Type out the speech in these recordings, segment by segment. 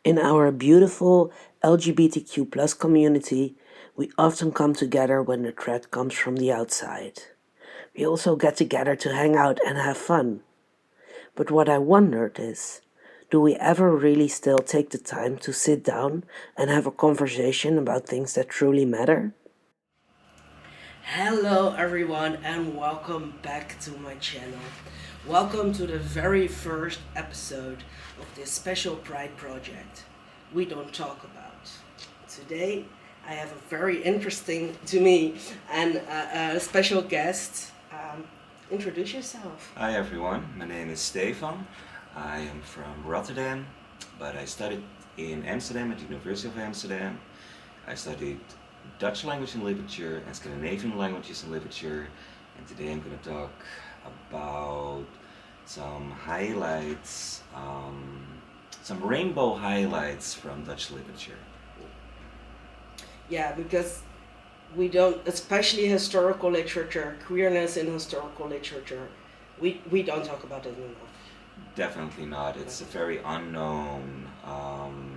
In our beautiful LGBTQ plus community, we often come together when the threat comes from the outside. We also get together to hang out and have fun. But what I wondered is, do we ever really still take the time to sit down and have a conversation about things that truly matter? Hello, everyone, and welcome back to my channel. Welcome to the very first episode of this special Pride project we don't talk about. Today, I have a very interesting to me and a special guest. Introduce yourself. Hi everyone, my name is Stephan. I am from Rotterdam, but I studied in Amsterdam at the University of Amsterdam. I studied Dutch language and literature and Scandinavian languages and literature, and today I'm going to talk about some highlights, some rainbow highlights from Dutch literature. Yeah, because we don't, especially historical literature, queerness in historical literature, we don't talk about it enough. Definitely not. It's a very unknown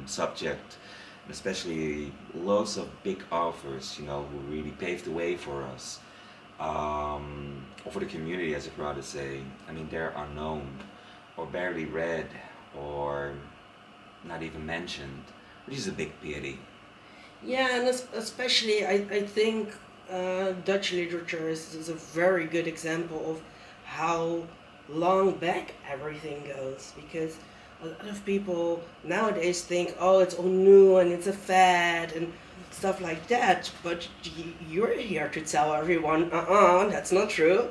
subject, and especially lots of big authors, who really paved the way for us, or for the community, as I'd rather say. I mean, they're unknown, or barely read, or not even mentioned, which is a big pity. Yeah, and especially I think Dutch literature is a very good example of how long back everything goes, because a lot of people nowadays think, oh, it's all new and it's a fad and stuff like that, but you're here to tell everyone, that's not true.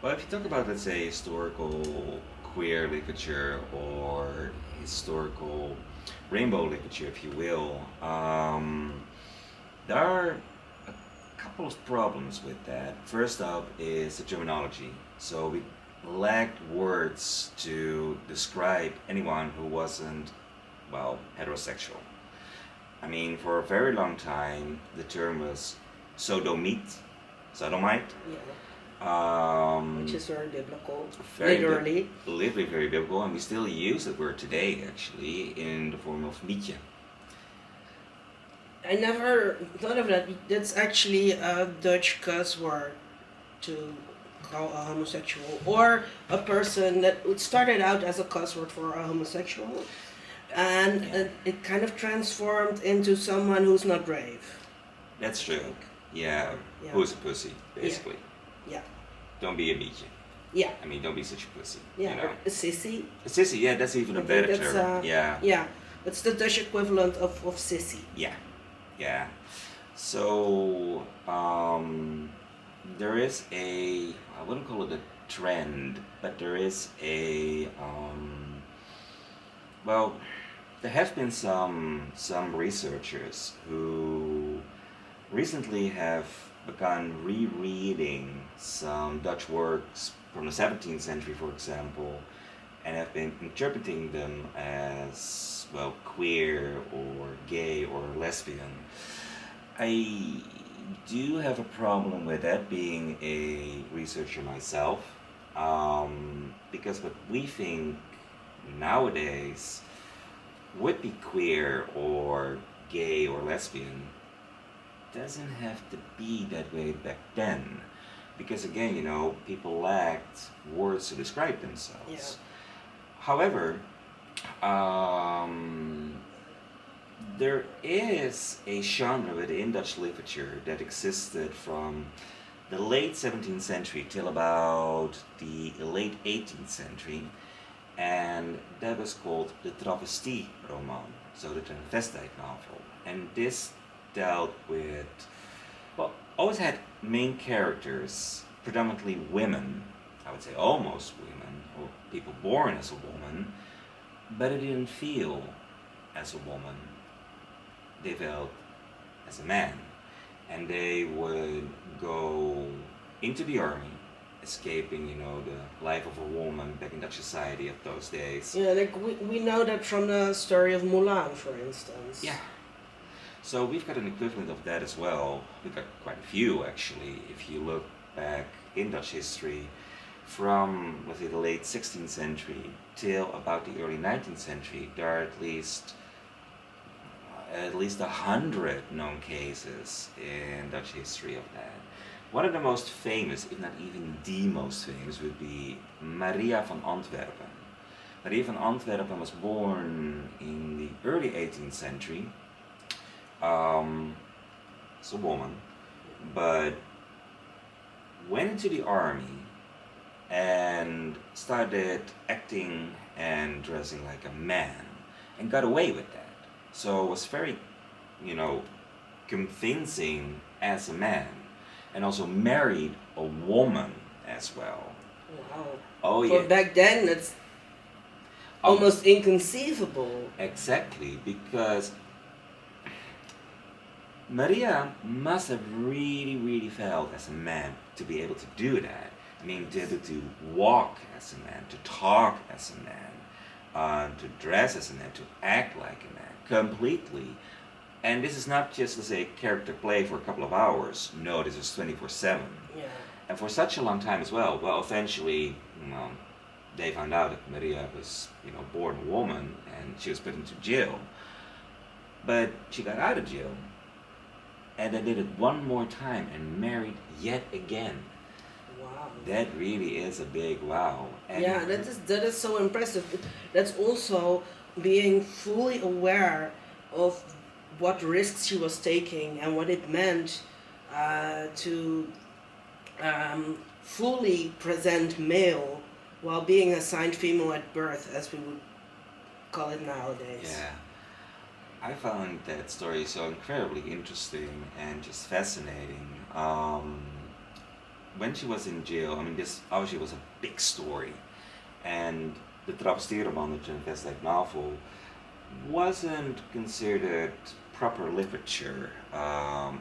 Well, if you talk about, let's say, historical queer literature or historical rainbow literature, if you will, there are a couple of problems with that. First up is the terminology. So we lacked words to describe anyone who wasn't, well, heterosexual. I mean, for a very long time, the term was sodomite, Which is very biblical, literally. Literally very biblical, and we still use that word today, actually, in the form of mietje. I never thought of that. That's actually a Dutch cuss word to call a homosexual, or a person that started out as a cuss word for a homosexual, and it kind of transformed into someone who's not brave. That's true. Yeah. Who's a pussy, basically. Yeah. Don't be a mietje. Yeah. I mean, don't be such a pussy. Yeah. A sissy. A sissy, yeah, that's even a better term. Yeah. It's the Dutch equivalent of sissy. Yeah. Yeah. So, there is I wouldn't call it a trend, but there is well, there have been some researchers who recently have begun rereading some Dutch works from the 17th century, for example, and have been interpreting them as, well, queer or gay or lesbian. I do have a problem with that, being a researcher myself, because what we think nowadays would be queer or gay or lesbian doesn't have to be that way back then, because again, people lacked words to describe themselves. Yeah. However, there is a genre within Dutch literature that existed from the late 17th century till about the late 18th century, and that was called the travestie roman, so the transvestite novel. And this dealt with, well, always had main characters, predominantly women, I would say almost women, or people born as a woman, but it didn't feel as a woman. They felt as a man, and they would go into the army, escaping, the life of a woman back in Dutch society of those days. Yeah, like we know that from the story of Mulan, for instance. Yeah. So we've got an equivalent of that as well. We've got quite a few, actually. If you look back in Dutch history, from, let's say, the late 16th century till about the early 19th century, there are at least 100 known cases in Dutch history of that. One of the most famous, if not even the most famous, would be Maria van Antwerpen. Maria van Antwerpen was born in the early 18th century. It's a woman, but went into the army and started acting and dressing like a man and got away with that. So was very, convincing as a man, and also married a woman as well. Wow. Oh For yeah. back then, it's almost inconceivable. Exactly, because Maria must have really, really felt as a man to be able to do that. I mean, to be able to walk as a man, to talk as a man, to dress as a man, to act like a man, completely. And this is not just, let's say, character play for a couple of hours. No, this is 24/7. Yeah. And for such a long time as well. Well, eventually, they found out that Maria was, born a woman, and she was put into jail. But she got out of jail, and then did it one more time and married yet again. Wow. That really is a big wow. And Yeah, that is so impressive. That's also being fully aware of what risks she was taking and what it meant to fully present male while being assigned female at birth, as we would call it nowadays. Yeah. I found that story so incredibly interesting and just fascinating. When she was in jail, I mean, this obviously was a big story. And the travestieroman, the transvestite novel, wasn't considered proper literature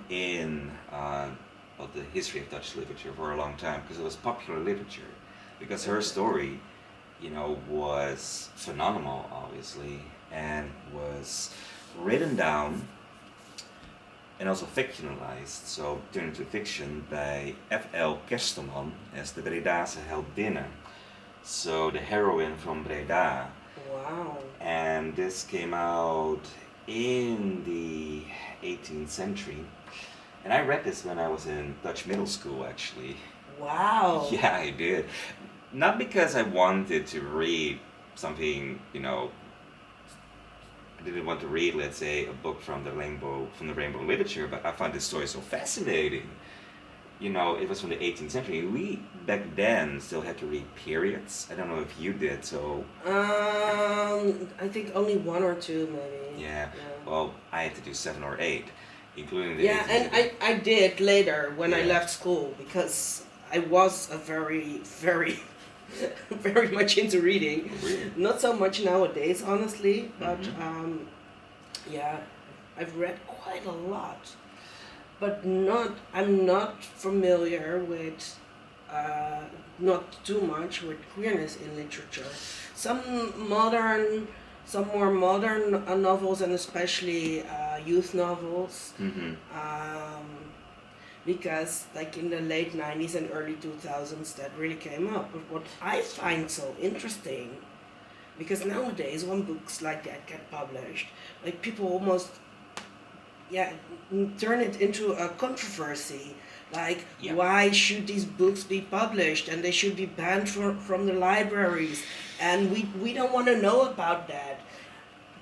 in the history of Dutch literature for a long time, because it was popular literature. Because her story, was phenomenal, obviously, and was written down and also fictionalized, so turned into fiction by F.L. Kersteman as de Bredase heldinne, so the heroine from Breda. Wow. And this came out in the 18th century, and I read this when I was in Dutch middle school, actually. Wow. Yeah, I did. Not because I wanted to read something, I didn't want to read, let's say, a book from the rainbow literature, but I found this story so fascinating. It was from the 18th century. We back then still had to read periods. I don't know if you did. So I think only one or two, maybe. Yeah. Well, I had to do 7 or 8, including the. Yeah, and I did later when I Yeah. left school, because I was a very, very, very much into reading. Really? Not so much nowadays, honestly, but Mhm. yeah, I've read quite a lot. But I'm not familiar with, not too much with queerness in literature. Some more modern novels, and especially youth novels, Mhm. because like in the late 90s and early 2000s that really came up. But what I find so interesting, because nowadays when books like that get published, like people almost turn it into a controversy. Like, Yeah. why should these books be published, and they should be banned from the libraries, and we don't want to know about that.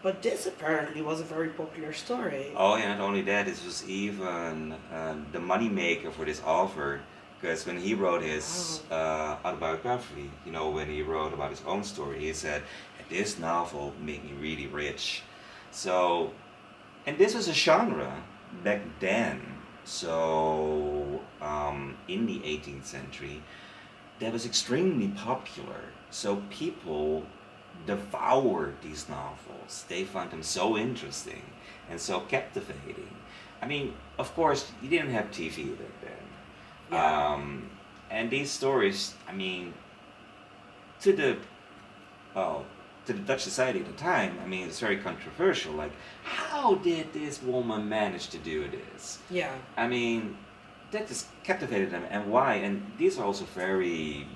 But this apparently was a very popular story. Oh, yeah, not only that, this was even the moneymaker for this author, because when he wrote his autobiography, when he wrote about his own story, he said, this novel made me really rich. So, and this was a genre back then. So, in the 18th century, that was extremely popular. So people devoured these novels. They found them so interesting and so captivating. I mean, of course, you didn't have TV back then. Yeah. And these stories, I mean, to the Dutch society at the time, I mean, it's very controversial. Like, how did this woman manage to do this? Yeah. I mean, that just captivated them, and why? And these are also very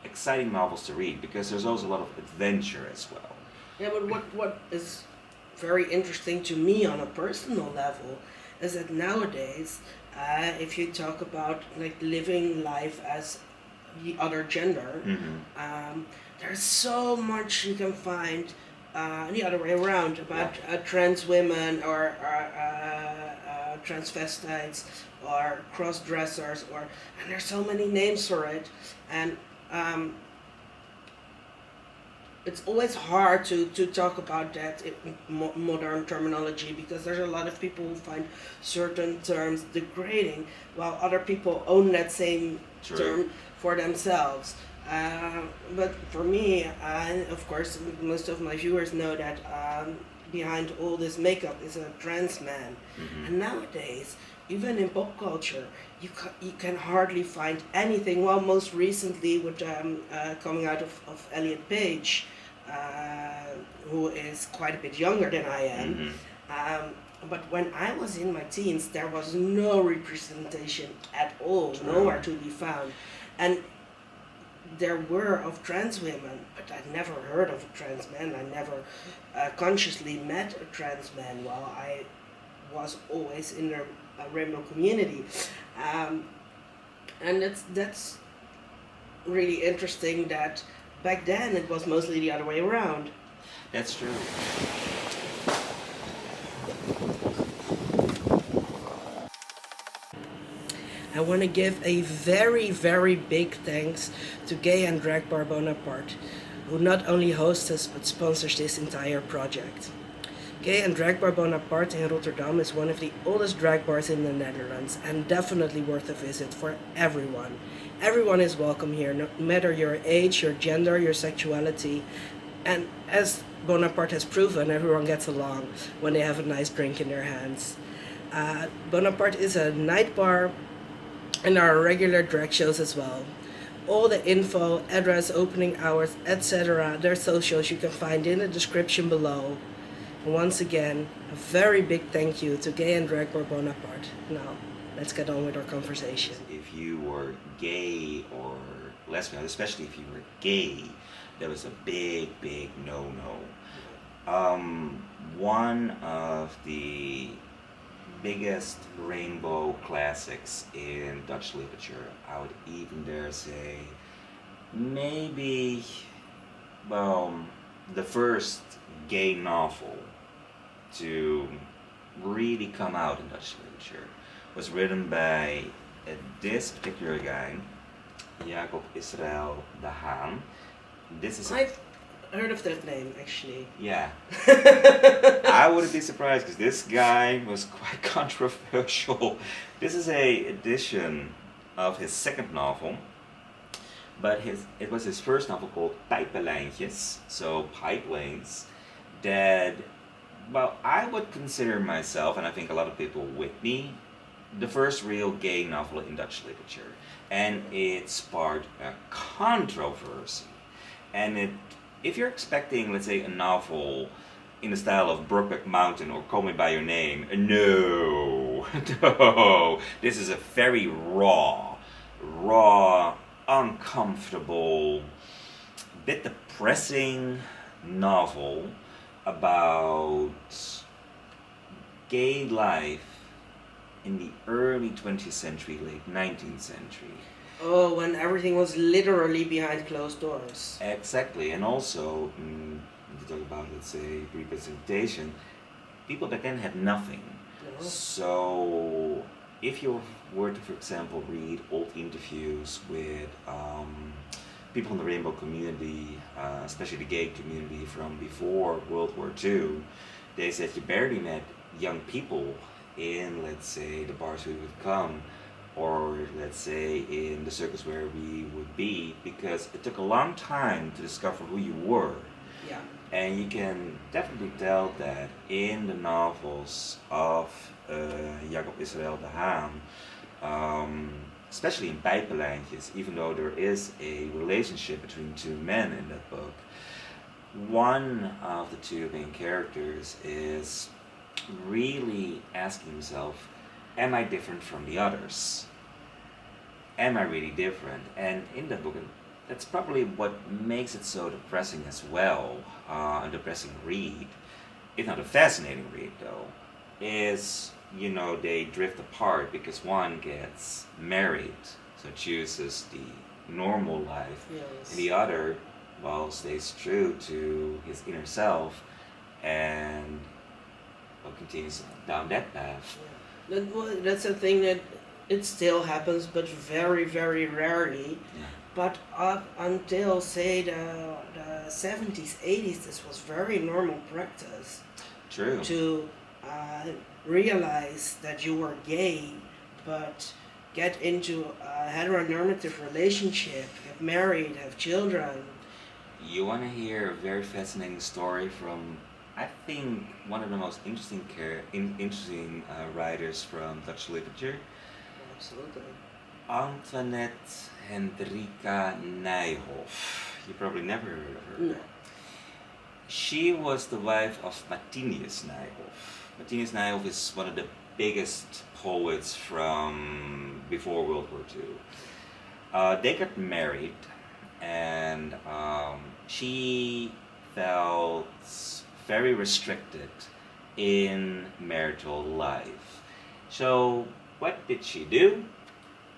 exciting novels to read because there's also a lot of adventure as well. Yeah, but what is very interesting to me on a personal level is that nowadays, if you talk about like living life as the other gender, there's so much you can find the other way around about trans women or transvestites or cross dressers, and there's so many names for it, and it's always hard to talk about that in modern terminology because there's a lot of people who find certain terms degrading while other people own that same term for themselves. But for me, of course, most of my viewers know that behind all this makeup is a trans man. And nowadays, even in pop culture, you can hardly find anything. Well, most recently with coming out of Elliot Page, who is quite a bit younger than I am. But when I was in my teens, there was no representation at all, nowhere to be found. And there were of trans women, but I never heard of a trans man. I never consciously met a trans man while I was always in the rainbow community. And that's really interesting that back then it was mostly the other way around. That's true. I want to give a very, very big thanks to Gay and Drag Bar Bonaparte, who not only hosts us but sponsors this entire project. Gay and Drag Bar Bonaparte in Rotterdam is one of the oldest drag bars in the Netherlands and definitely worth a visit for everyone. Everyone is welcome here, no matter your age, your gender, your sexuality, and as Bonaparte has proven, everyone gets along when they have a nice drink in their hands. Bonaparte is a night bar and there are regular drag shows as well. All the info, address, opening hours, etc., their socials you can find in the description below. And once again, a very big thank you to Gay and Drag Bar Bonaparte. Now, let's get on with our conversation. If you were gay or lesbian, especially if you were gay, that was a big, big no-no. One of the biggest rainbow classics in Dutch literature, I would even dare say, maybe, the first gay novel to really come out in Dutch literature was written by this particular guy, Jacob Israel de Haan. I've heard of that name, actually. Yeah. I wouldn't be surprised because this guy was quite controversial. This is a edition of his second novel, but it was his first novel called Pijpenlijntjes, so pipe lanes, that, well, I would consider myself, and I think a lot of people with me, the first real gay novel in Dutch literature. And it sparked a controversy. And if you're expecting, let's say, a novel in the style of Brokeback Mountain or Call Me By Your Name, no, no. This is a very raw, uncomfortable, bit depressing novel about gay life in the early 20th century, late 19th century. Oh, when everything was literally behind closed doors. Exactly, and also, if you talk about, let's say, representation, people back then had nothing. No. So, if you were to, for example, read old interviews with people in the rainbow community, especially the gay community from before World War II, they said you barely met young people in, let's say, the bars we would come, or let's say in the circles where we would be, because it took a long time to discover who you were. Yeah. And you can definitely tell that in the novels of Jacob Israel de Haan, especially in Pijpenlijntjes, even though there is a relationship between two men in that book, one of the two main characters is really asking himself, am I different from the others? Am I really different? And in that book, that's probably what makes it so depressing as well. A depressing read, if not a fascinating read though, is they drift apart because one gets married, so chooses the normal life, and Yes. the other, well, stays true to his inner self and continues down that path. Yeah. That's a thing that it still happens, but very, very rarely. Yeah. But up until, say, the 70s, 80s, this was very normal practice True. to uh, realize that you were gay, but get into a heteronormative relationship, get married, have children. You want to hear a very fascinating story from, I think, one of the most interesting writers from Dutch literature, Absolutely. Antoinette Hendrika Nijhoff. You probably never heard of her. No. She was the wife of Martinius Nijhoff. Martinius Nijhoff is one of the biggest poets from before World War II. They got married, and she felt very restricted in marital life. So what did she do?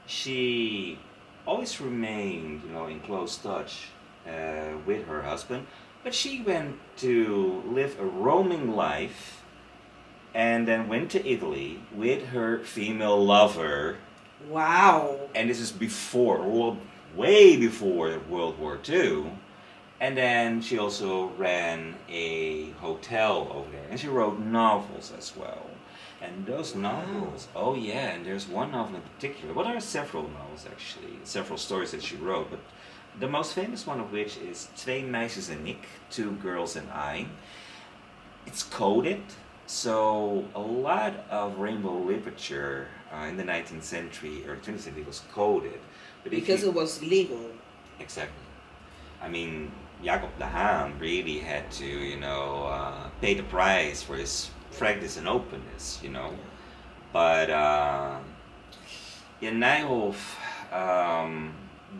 She always remained, in close touch with her husband, but she went to live a roaming life and then went to Italy with her female lover. Wow. And this is before, well, way before World War II. And then she also ran a hotel over there. And she wrote novels as well. And those novels, oh yeah, and there's one novel in particular. Well, there are several novels actually, several stories that she wrote, but the most famous one of which is Twee meisjes en ik, Two Girls and I. It's coded, so a lot of rainbow literature in the 19th century or 20th century was coded. But Because it was legal. Exactly. I mean, Jacob de Haan really had to, pay the price for his frankness and openness. But Nijhoff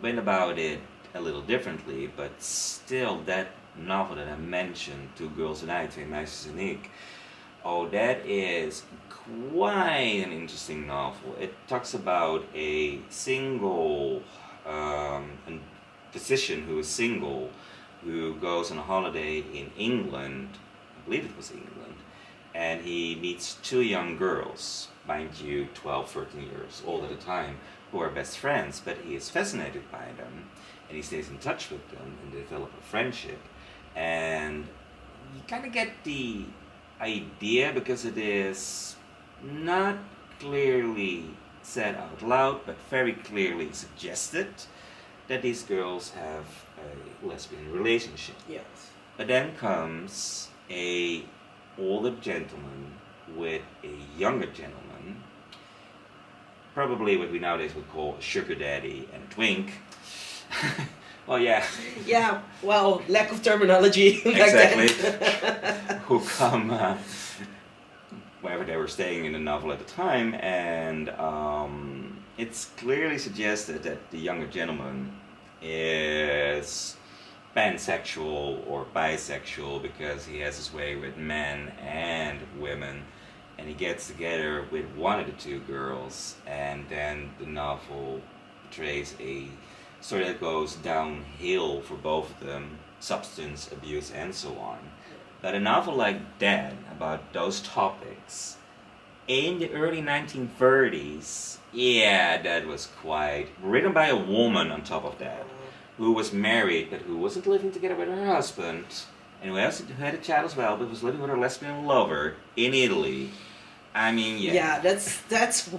went about it a little differently, but still that novel that I mentioned, Two Girls and I, Twee meisjes en ik, oh, that is quite an interesting novel. It talks about a single physician who is single, who goes on a holiday in England, I believe it was England, and he meets two young girls, mind you, 12, 13 years old at the time, who are best friends, but he is fascinated by them, and he stays in touch with them, and they develop a friendship, and you kind of get the idea, because it is not clearly said out loud, but very clearly suggested, that these girls have a lesbian relationship. Yes. But then comes a older gentleman with a younger gentleman, probably what we nowadays would call a sugar daddy and a twink. Well, yeah. Yeah, well, lack of terminology back Exactly. then. Who come wherever they were staying in the novel at the time, and it's clearly suggested that the younger gentleman is pansexual or bisexual because he has his way with men and women, and he gets together with one of the two girls, and then the novel portrays a story that goes downhill for both of them, substance abuse and so on. But a novel like that, about those topics, in the early 1930s, yeah, that was quite... written by a woman on top of that, who was married, but who wasn't living together with her husband, and who had a child as well, but was living with her lesbian lover in Italy. I mean, yeah. Yeah, that's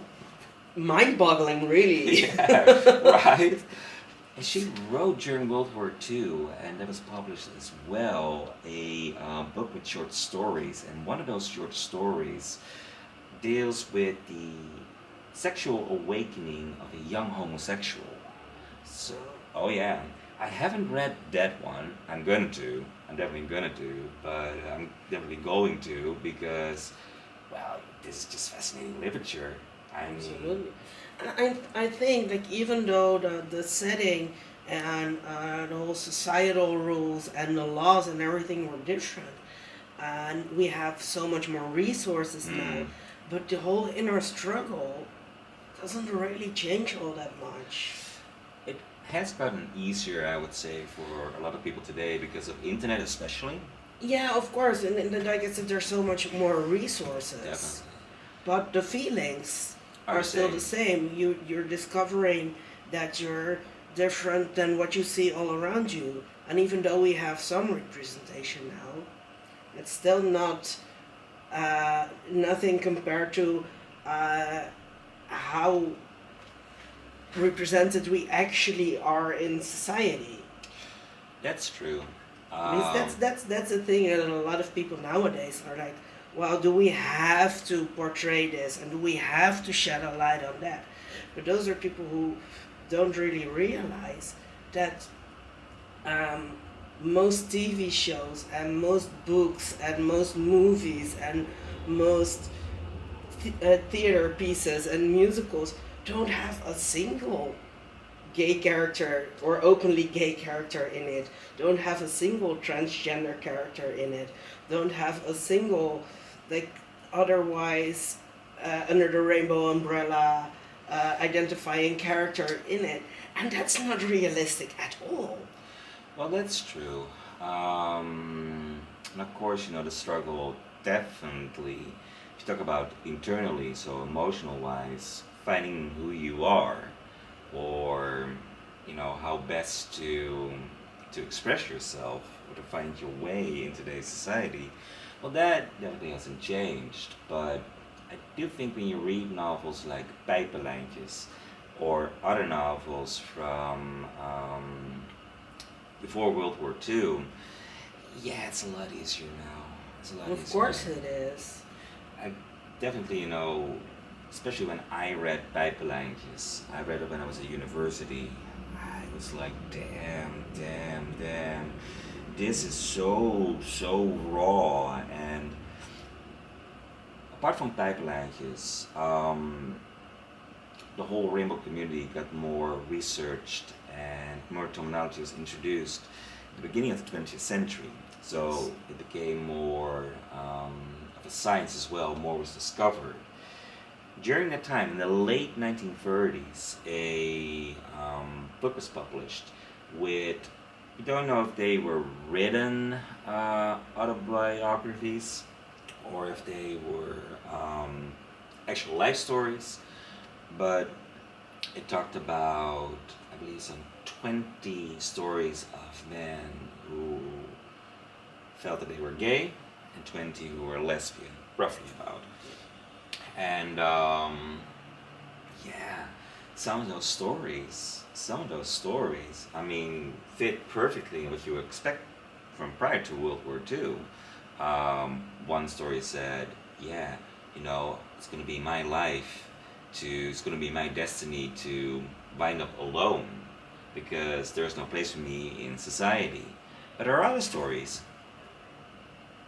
mind-boggling, really. Yeah, right? And she wrote during World War II, and that was published as well, a book with short stories. And one of those short stories deals with the sexual awakening of a young homosexual. So, oh yeah, I haven't read that one. I'm definitely gonna do, but I'm definitely going to, because, well, this is just fascinating literature. I mean, Absolutely. And I think, like, even though the setting and the whole societal rules and the laws and everything were different. And we have so much more resources now, but the whole inner struggle doesn't really change all that much. It has gotten easier, I would say, for a lot of people today because of internet, especially. Yeah, of course, and like I said, there's so much more resources. Definitely. But the feelings Are are still same. the same. You're discovering that you're different than what you see all around you. And even though we have some representation now, it's still not nothing compared to how represented we actually are in society. That's true. Means that's the thing that a lot of people nowadays are like, well, do we have to portray this and do we have to shed a light on that? But those are people who don't really realize that most TV shows and most books and most movies and most theater pieces and musicals don't have a single gay character or openly gay character in it, don't have a single transgender character in it, don't have a single like otherwise under the rainbow umbrella identifying character in it, and that's not realistic at all. Well, that's true. And of course, the struggle definitely, if you talk about internally, so emotional wise, finding who you are, or how best to express yourself or to find your way in today's society. Well, that definitely hasn't changed, but I do think when you read novels like Pijpenlijntjes or other novels from before World War II, yeah, it's a lot easier now. It's a lot Of easier. course it is. I definitely, especially when I read Pijpenlijntjes, I read it when I was at university. I was like, damn, this is so raw. And apart from Pijpenlijntjes, the whole rainbow community got more researched and more terminology was introduced at the beginning of the 20th century. So it became more of a science as well, more was discovered. During that time, in the late 1930s, a book was published with, we don't know if they were written autobiographies or if they were actual life stories, but it talked about, I believe, some 20 stories of men who felt that they were gay and 20 who were lesbian, roughly about. And yeah, some of those stories, I mean, fit perfectly what you expect from prior to World War II. One story said, yeah, it's going to be my life it's going to be my destiny to wind up alone because there's no place for me in society. But there are other stories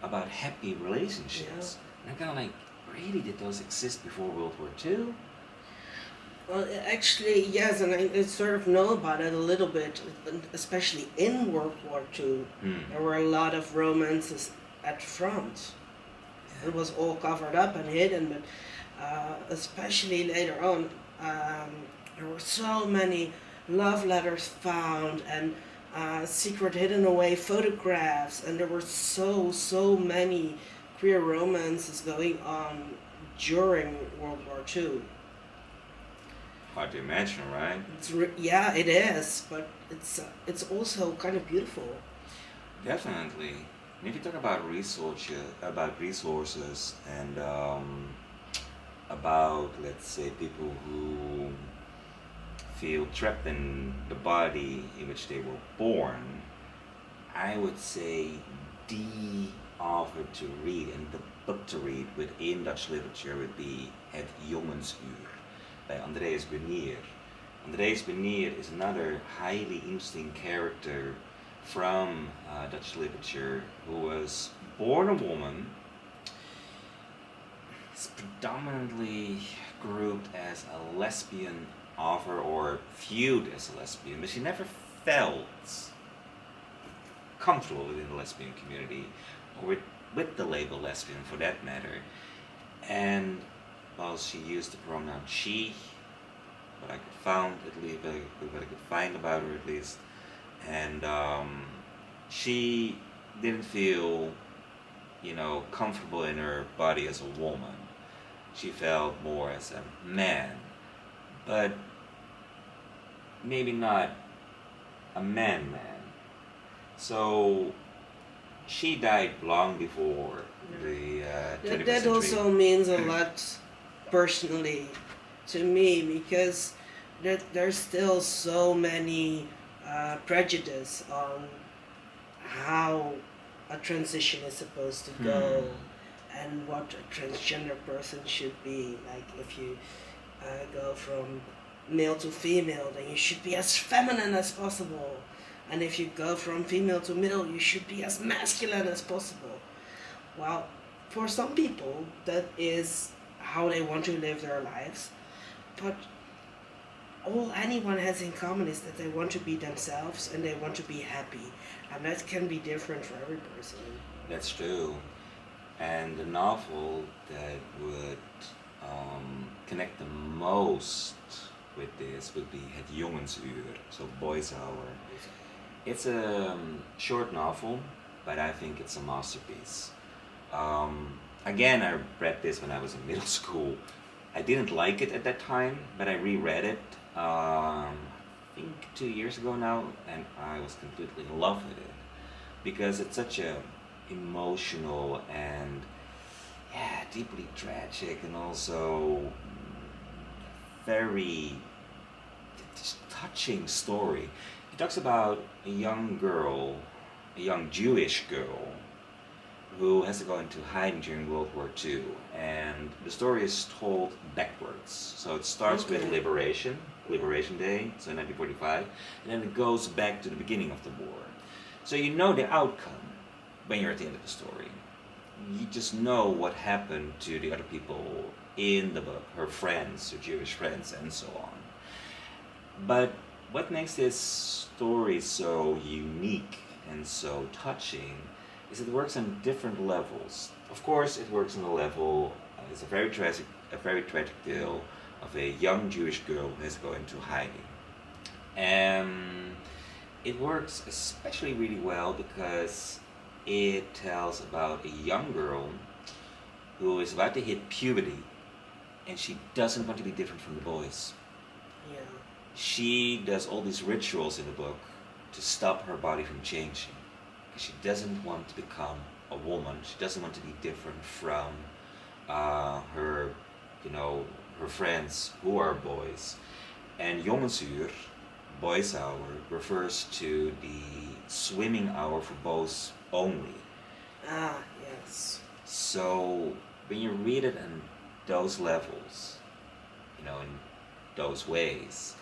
about happy relationships. Yeah. And I'm kind of like, really, did those exist before World War II? Well, actually, yes, and I sort of know about it a little bit, especially in World War II. There were a lot of romances at front. Yeah. It was all covered up and hidden, but especially later on, there were so many love letters found and secret hidden away photographs, and there were so many queer romances going on during World War II. Hard to imagine, right? Yeah, it is, but it's also kind of beautiful. Definitely. And if you talk about resources and about, let's say, people who feel trapped in the body in which they were born, I would say the author to read and the book to read within Dutch literature would be Het Jongensuur by Andreas Bernier. Andreas Bernier is another highly interesting character from Dutch literature who was born a woman. Is predominantly grouped as a lesbian author or viewed as a lesbian, but she never felt comfortable within the lesbian community, or with the label lesbian for that matter. And well, she used the pronoun she, what I could find at least, what I could find about her at least, and she didn't feel, comfortable in her body as a woman. She felt more as a man, but maybe not a man. So she died long before the 21st That century. also means a lot personally to me, because there's still so many prejudice on how a transition is supposed to go and what a transgender person should be. Like if you go from male to female, then you should be as feminine as possible. And if you go from female to male, you should be as masculine as possible. Well, for some people, that is how they want to live their lives. But all anyone has in common is that they want to be themselves and they want to be happy. And that can be different for every person. That's true. And the novel that would connect the most with this would be Het Jongensuur, so Boys Hour. It's a short novel, but I think it's a masterpiece. Again, I read this when I was in middle school. I didn't like it at that time, but I reread it, I think 2 years ago now, and I was completely in love with it. Because it's such a emotional and deeply tragic and also very touching story. It talks about a young Jewish girl, who has to go into hiding during World War II. And the story is told backwards. So it starts with Liberation Day, so 1945, and then it goes back to the beginning of the war. So you know the outcome when you're at the end of the story. You just know what happened to the other people in the book, her friends, her Jewish friends, and so on. But what makes this story so unique and so touching is it works on different levels. Of course, it works on the level, it's a very tragic tale of a young Jewish girl who has to go into hiding. And it works especially really well because it tells about a young girl who is about to hit puberty and she doesn't want to be different from the boys. Yeah. She does all these rituals in the book to stop her body from changing. Because she doesn't want to become a woman. She doesn't want to be different from her friends who are boys. And Jongensuur, Boys Hour, refers to the swimming hour for boys only. Ah, yes. So when you read it in those levels, in those ways,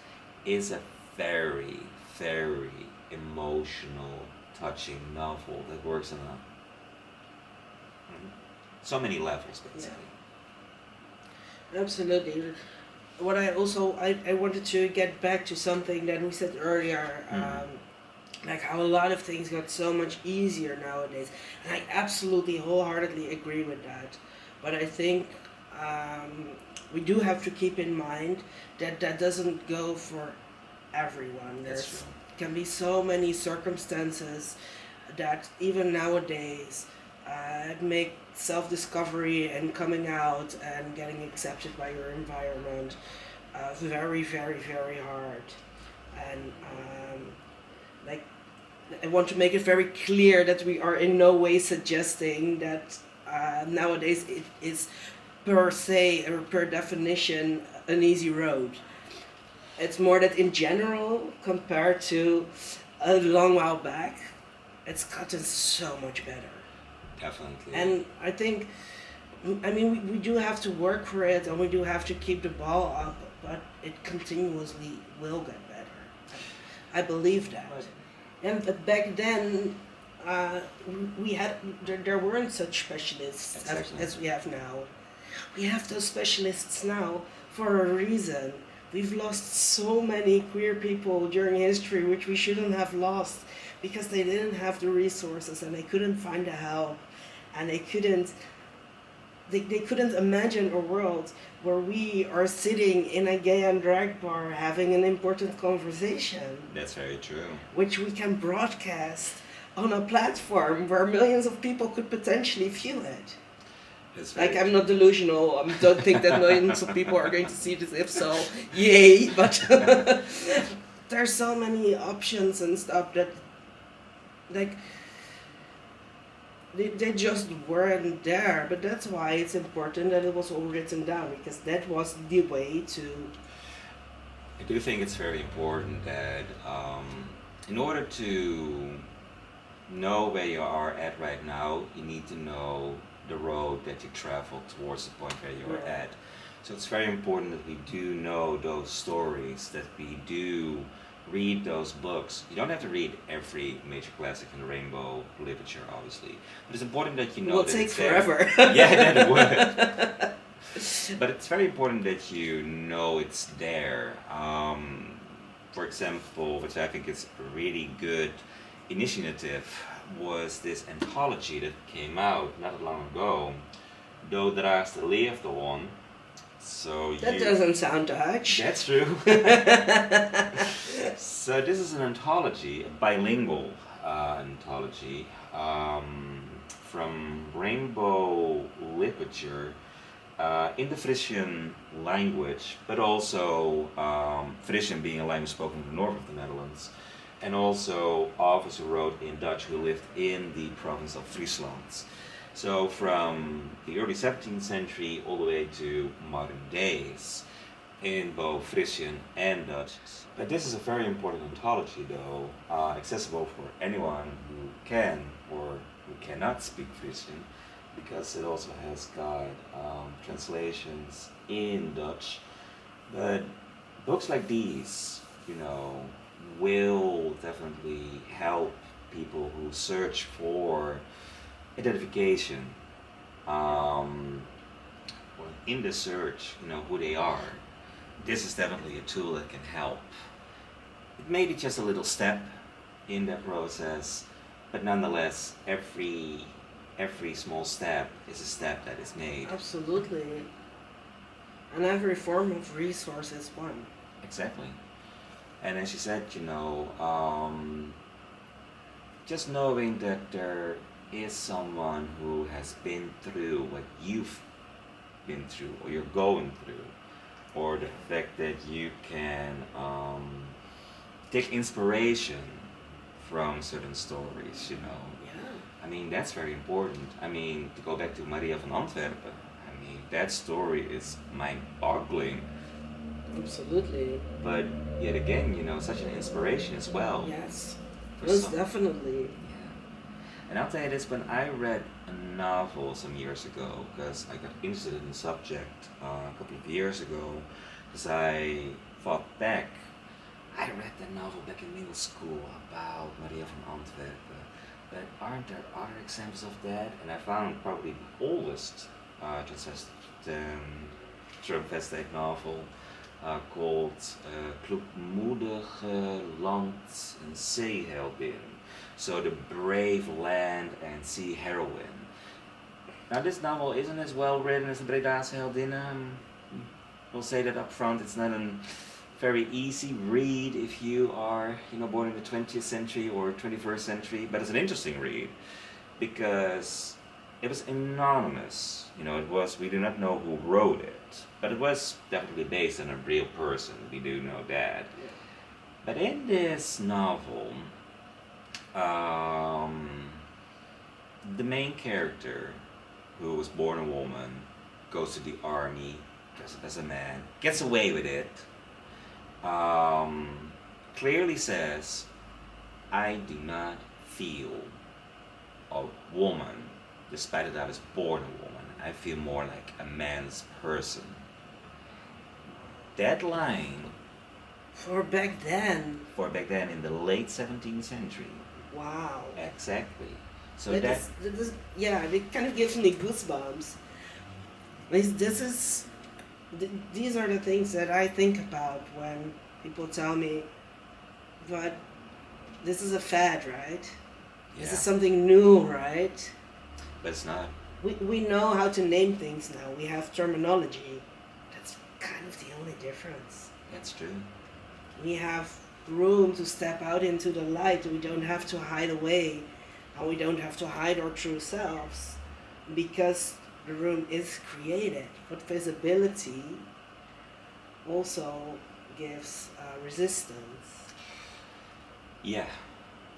it's a very, very emotional, touching novel that works on so many levels, basically. Yeah. Absolutely. What I wanted to get back to something that we said earlier, like how a lot of things got so much easier nowadays, and I absolutely wholeheartedly agree with that. But I think we do have to keep in mind that that doesn't go for everyone. That's true. Can be so many circumstances that even nowadays make self-discovery and coming out and getting accepted by your environment very, very, very hard. And I want to make it very clear that we are in no way suggesting that nowadays it is per se or per definition an easy road. It's more that in general, compared to a long while back, it's gotten so much better. Definitely. And I think, we do have to work for it and we do have to keep the ball up, but it continuously will get better. I believe that. Right. And back then, there weren't such specialists as we have now. We have those specialists now for a reason. We've lost so many queer people during history, which we shouldn't have lost because they didn't have the resources and they couldn't find the help and they couldn't imagine a world where we are sitting in a gay and drag bar having an important conversation. That's very true. Which we can broadcast on a platform where millions of people could potentially view it. Like, I'm not delusional. I don't think that millions of people are going to see this. If so, yay. But there's so many options and stuff that, like, they just weren't there. But that's why it's important that it was all written down, because that was the way to... I do think it's very important that in order to know where you are at right now, you need to know the road that you travel towards the point where you're at. So it's very important that we do know those stories, that we do read those books. You don't have to read every major classic in rainbow literature, obviously, but it's important that you know that it's there. It will take forever. Yeah, that would. But it's very important that you know it's there. For example, which I think is a really good initiative, was this anthology that came out not long ago, Do Draagste Leefde On. So that doesn't sound Dutch. That's true. So this is an anthology, a bilingual anthology from rainbow literature in the Frisian language, but also Frisian being a language spoken in the north of the Netherlands, and also authors who wrote in Dutch who lived in the province of Friesland. So from the early 17th century all the way to modern days in both Frisian and Dutch. But this is a very important anthology though, accessible for anyone who can or who cannot speak Frisian, because it also has got translations in Dutch. But books like these, will definitely help people who search for identification, in the search, who they are. This is definitely a tool that can help. It may be just a little step in that process, but nonetheless, every small step is a step that is made. Absolutely. And every form of resource is one. Exactly. And as you said, just knowing that there is someone who has been through what you've been through, or you're going through, or the fact that you can take inspiration from certain stories, I mean, that's very important. I mean, to go back to Maria van Anten, that story is mind-boggling. Absolutely. But yet again, such an inspiration as well. Yes, most definitely. Yeah. And I'll tell you this, when I read a novel some years ago, because I got interested in the subject a couple of years ago, because I thought back, I read that novel back in middle school about Maria van Anten, but aren't there other examples of that? And I found probably the oldest termvested novel called Kloekmoedige Land- en Zeeheldin. So the brave land and sea heroine. Now this novel isn't as well written as the Breda's Heldin. We'll say that up front. It's not a very easy read if you are, born in the 20th century or 21st century, but it's an interesting read because it was anonymous. We do not know who wrote it, but it was definitely based on a real person. We do know that. But in this novel, the main character, who was born a woman, goes to the army, dresses up as a man, gets away with it, clearly says, I do not feel a woman, despite that I was born a woman. I feel more like a man's person. That line... For back then in the late 17th century. Wow. Exactly. So that is, yeah, it kind of gives me goosebumps. This is these are the things that I think about when people tell me, but this is a fad, right? Yeah. This is something new, right? But it's not. We know how to name things now. We have terminology. That's kind of the only difference. That's true. We have room to step out into the light. We don't have to hide away, and we don't have to hide our true selves, because the room is created. But visibility also gives resistance. Yeah,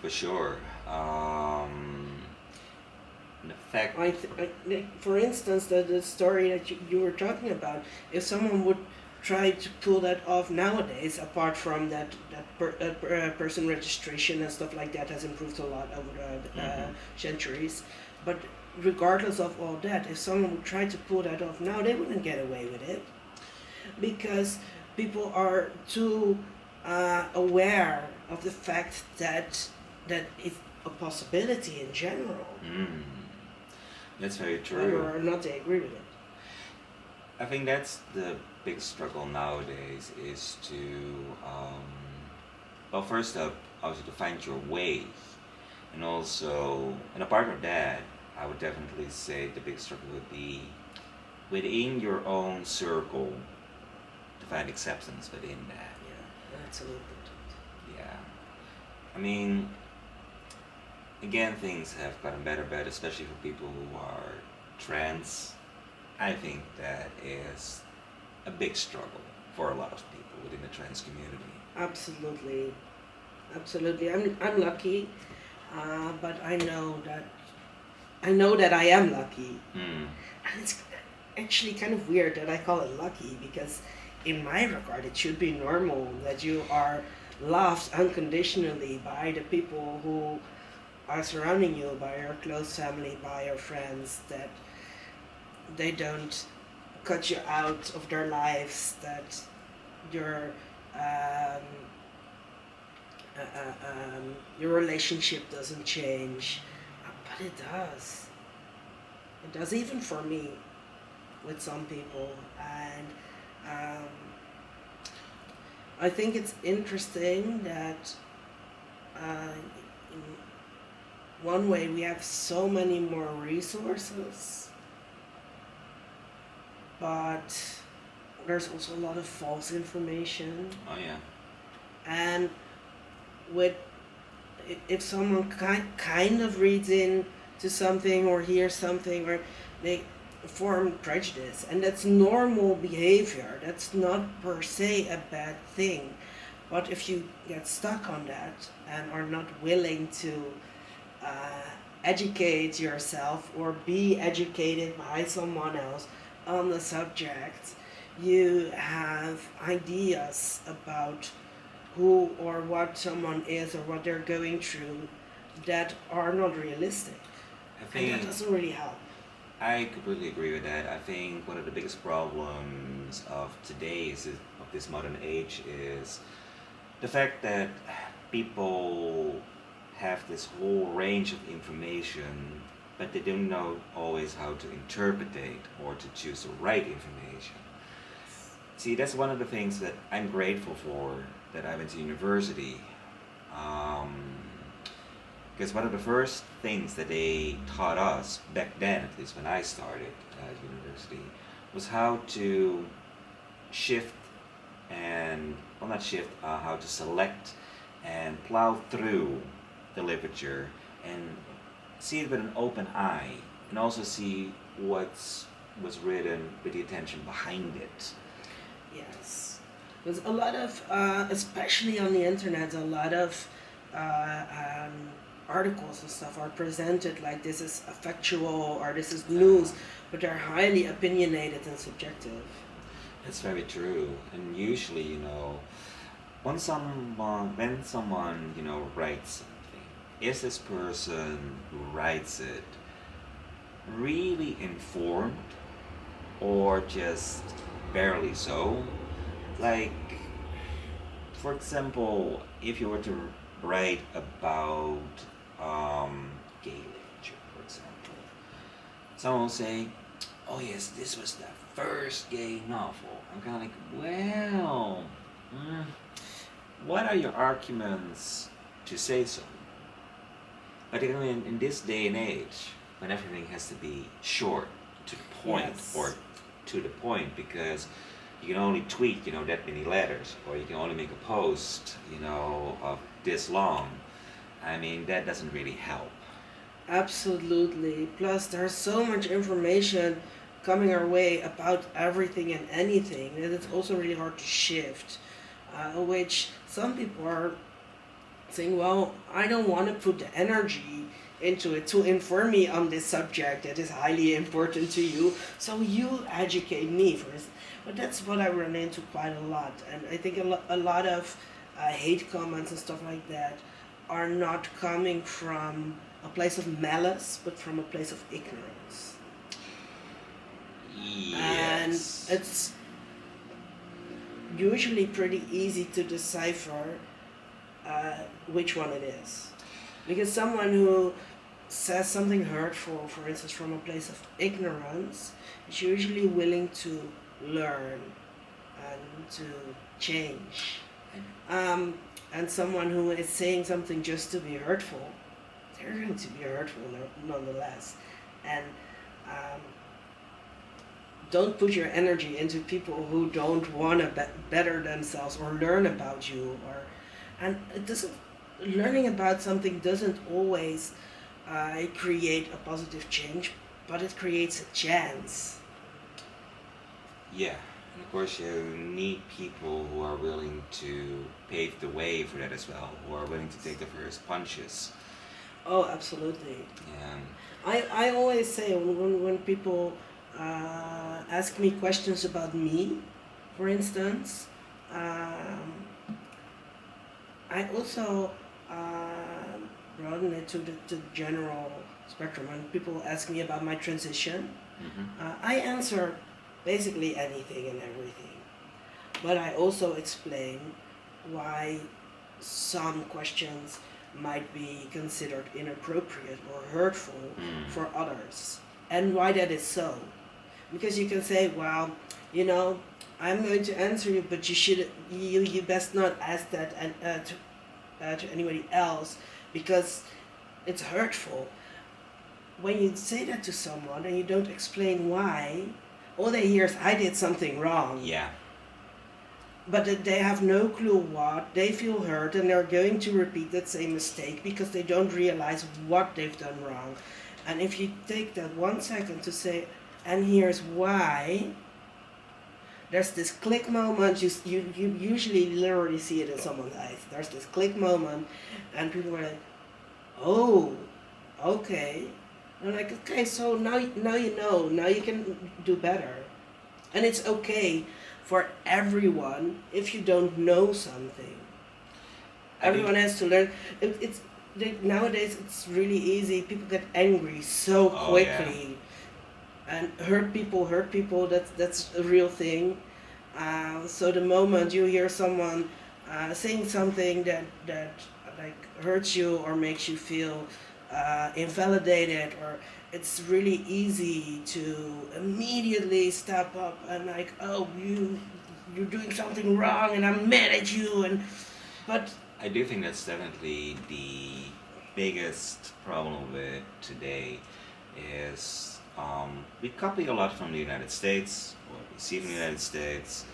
for sure. The fact. For instance, the story that you were talking about, if someone would try to pull that off nowadays, apart from that person registration and stuff like that has improved a lot over the centuries, but regardless of all that, if someone would try to pull that off now, they wouldn't get away with it, because people are too aware of the fact that it's a possibility in general. That's very true. Whether or not they agree with it. I think that's the big struggle nowadays, is to, well, first up, also to find your way. And also, and apart from that, I would definitely say the big struggle would be within your own circle to find acceptance within that. Yeah, that's a little bit. Yeah. I mean, again, things have gotten better, but especially for people who are trans, I think that is a big struggle for a lot of people within the trans community. Absolutely, absolutely. I'm lucky, but I know that I am lucky, and it's actually kind of weird that I call it lucky, because in my regard it should be normal that you are loved unconditionally by the people who are surrounding you, by your close family, by your friends, that they don't cut you out of their lives, that your relationship doesn't change. But it does. It does, even for me, with some people. And I think it's interesting that in one way we have so many more resources, but there's also a lot of false information. Oh yeah. And if someone kind of reads into something or hears something, or they form prejudice, and that's normal behavior. That's not per se a bad thing. But if you get stuck on that and are not willing to educate yourself or be educated by someone else on the subject, you have ideas about who or what someone is or what they're going through that are not realistic. I think and that doesn't really help. I completely agree with that. I think one of the biggest problems of of this modern age, is the fact that people have this whole range of information, but they don't know always how to interpret it or to choose the right information. See, that's one of the things that I'm grateful for, that I went to university. Because one of the first things that they taught us back then, at least when I started at university, was how to shift and, well, not shift, how to select and plow through the literature and see it with an open eye, and also see what's written with the attention behind it. Yes. There's a lot of, especially on the internet, a lot of articles and stuff are presented like this is factual or this is news, but they're highly opinionated and subjective. That's very true. And usually, when someone, writes something, is this person who writes it really informed, or just barely so? Like, for example, if you were to write about gay literature, for example, someone will say, oh yes, this was the first gay novel. I'm kind of like, well, mm, what are your arguments to say so? Particularly in this day and age, when everything has to be short, to the point, Yes. or to the point, because you can only tweet, that many letters, or you can only make a post, of this long. I mean, that doesn't really help. Absolutely. Plus, there's so much information coming our way about everything and anything that it's also really hard to shift. Which some people are saying, well, I don't want to put the energy into it to inform me on this subject that is highly important to you, so you educate me first. But that's what I run into quite a lot, and I think a lot of hate comments and stuff like that are not coming from a place of malice, but from a place of ignorance. And Yes. it's usually pretty easy to decipher which one it is. Because someone who says something hurtful, for instance, from a place of ignorance, is usually willing to learn and to change. And someone who is saying something just to be hurtful, they're going to be hurtful nonetheless. And don't put your energy into people who don't want to better themselves or learn about you. And it doesn't. Learning about something doesn't always create a positive change, but it creates a chance. Yeah, and of course you need people who are willing to pave the way for that as well, who are willing to take the first punches. Oh, absolutely. And I always say when people ask me questions about me, for instance, I also broaden it to the general spectrum. When people ask me about my transition, I answer basically anything and everything. But I also explain why some questions might be considered inappropriate or hurtful for others, and why that is so. Because you can say, well, I'm going to answer you, but you best not ask that to anybody else because it's hurtful. When you say that to someone and you don't explain why, all they hear is I did something wrong. yeah, But they have no clue what, they feel hurt and they're going to repeat that same mistake because they don't realize what they've done wrong. And if you take that 1 second to say, and here's why, there's this click moment. You usually literally see it in someone's eyes. There's this click moment, and people are like, "Oh, okay." And I'm like, "Okay, so now you know. Now you can do better." And it's okay for everyone if you don't know something. Everyone has to learn. Nowadays it's really easy. People get angry so quickly. And hurt people. That's a real thing. So the moment you hear someone saying something that like hurts you or makes you feel invalidated, or it's really easy to immediately step up and like, oh, you're doing something wrong, and I'm mad at you. But I do think that's definitely the biggest problem with today is we copy a lot from the United States, or we see from the United States,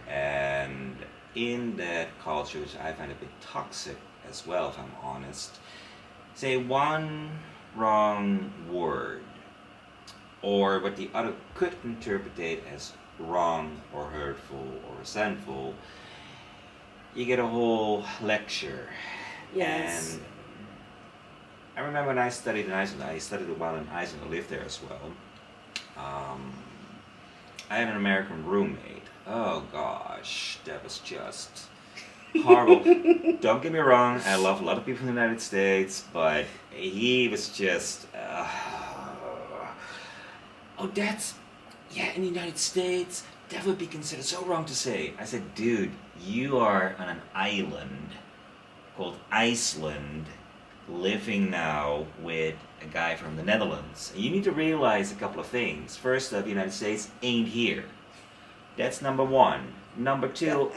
and in that culture, which I find a bit toxic as well, if I'm honest, say one wrong word, or what the other could interpret as wrong or hurtful or resentful, you get a whole lecture. yes. And I remember when I studied in Iceland, I studied a while in Iceland, I lived there as well. I had an American roommate. Oh gosh, that was just horrible. Don't get me wrong, I love a lot of people in the United States, but he was just, in the United States, that would be considered so wrong to say. I said, dude, you are on an island called Iceland, living now with a guy from the Netherlands. And you need to realize a couple of things. First up, the United States ain't here. That's number one. Number two,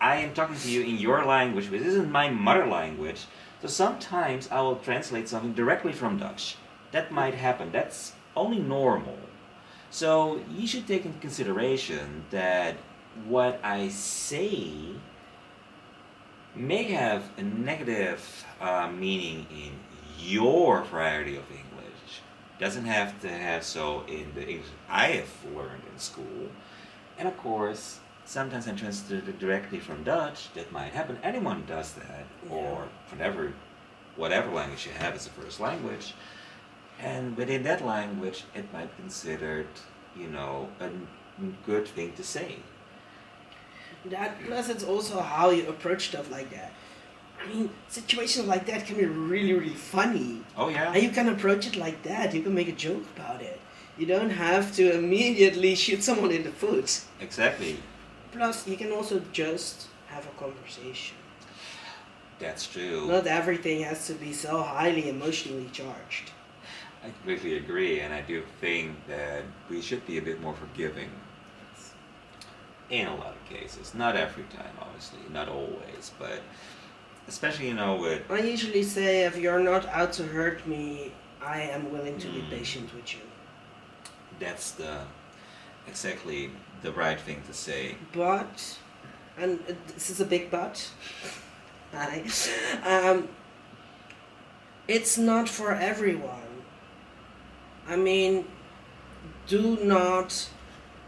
I am talking to you in your language, which isn't my mother language. So sometimes I will translate something directly from Dutch. That might happen. That's only normal. So you should take into consideration that what I say may have a negative meaning in your variety of English. Doesn't have to have so in the English I have learned in school. And of course, sometimes I translate it directly from Dutch. That might happen. Anyone does that, or whatever language you have as a first language. And within that language, it might be considered, a good thing to say. That plus it's also how you approach stuff like that. I mean, situations like that can be really, really funny. Oh yeah. And you can approach it like that. You can make a joke about it. You don't have to immediately shoot someone in the foot. Exactly. Plus, you can also just have a conversation. That's true. Not everything has to be so highly emotionally charged. I completely agree, and I do think that we should be a bit more forgiving. In a lot of cases. Not every time, obviously. Not always, but especially, with... I usually say, if you're not out to hurt me, I am willing to be patient with you. That's exactly the right thing to say. But, and this is a big but, it's not for everyone. I mean, do not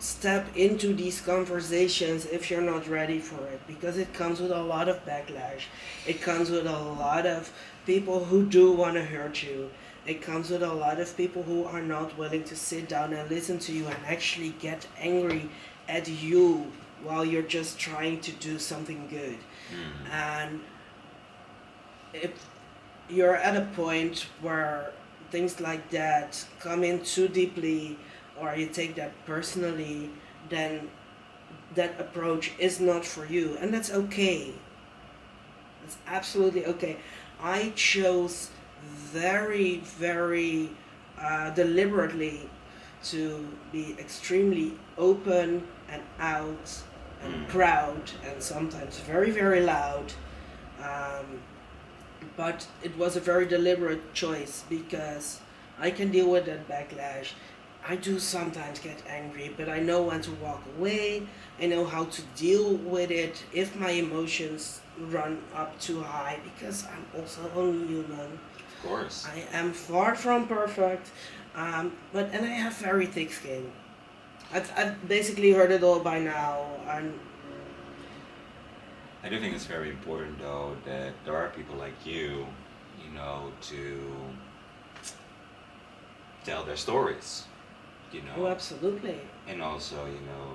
step into these conversations if you're not ready for it, because it comes with a lot of backlash. It comes with a lot of people who do want to hurt you. It comes with a lot of people who are not willing to sit down and listen to you and actually get angry at you while you're just trying to do something good. And if you're at a point where things like that come in too deeply, or you take that personally, then that approach is not for you. And that's okay. It's absolutely okay. I chose very, very deliberately to be extremely open and out and proud and sometimes very, very loud. But it was a very deliberate choice because I can deal with that backlash. I do sometimes get angry, but I know when to walk away. I know how to deal with it if my emotions run up too high, because I'm also only human. Of course. I am far from perfect, and I have very thick skin. I've basically heard it all by now, and I do think it's very important, though, that there are people like you, to tell their stories. Oh, absolutely. And also,